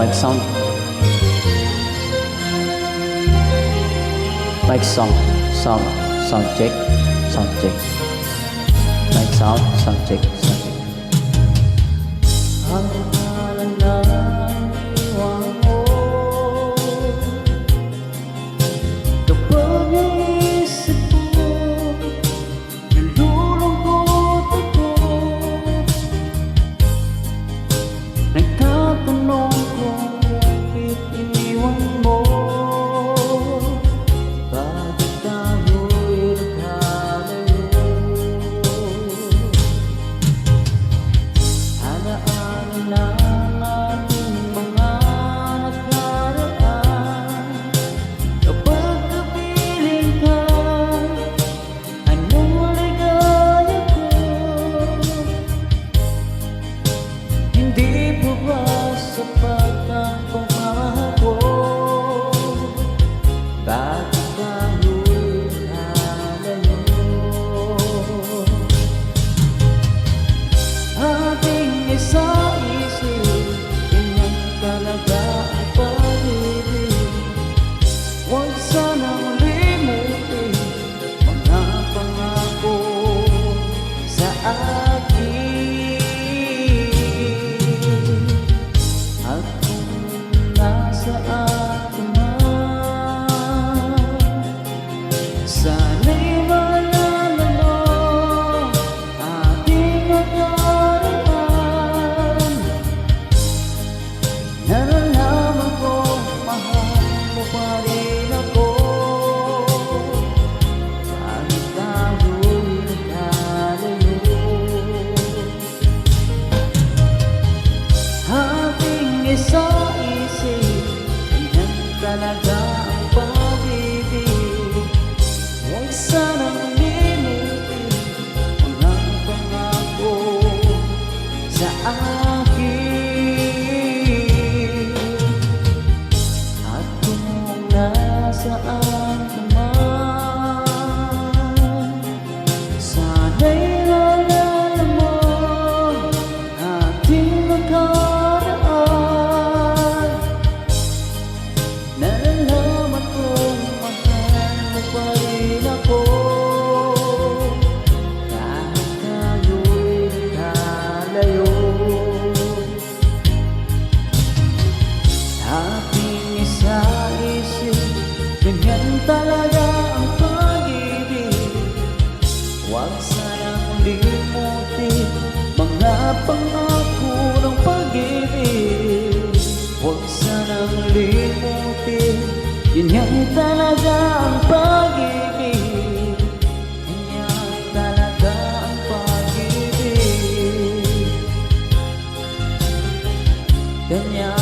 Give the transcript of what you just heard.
mic sound. Mic sound. Sound check. Sound check. Mic sound. Sound check. Sound check. Ang pangalan ng iwan mo, kapag naisip ko, nalulungkot ako. Nagtatanong kung bakit iniwan mo, bakit tayo'y nagkalayo. Alaala ng ating mga nakaraan, kapag kapiling ka, anong ligaya ko? Hindi pa ba sapat ang pagmamahal ko? Bakit tayo'y nagkalayo? Ating isa-isip, ganyan talaga ang pag-ibig. Huwag sanang limutin mga pangako sa akin. At kung nasaan ka man, sana'y maalala mo ating nakaraan. Nalalaman ko, mahal mo pa rin ako. Bakit tayo'y nagkalayo? Ating isa-isip, ganyan talaga ang pag-ibig. Huwag sanang limutin mga pangako sa akin. At kung nasaan ka man, sana'y naalala mo ating nakaraan. Nalalaman kong mahal mo pa rin ako, kahit tayo'y nagkalayo. Ating isa-isip, ganyan talaga ang pag-ibig. Huwag sanang limutin mga pangako ng pag-ibig. Huwag sanang limutin, ganyan talaga ang pag-ibig. Ganyan talaga ang pag-ibig. Ganyan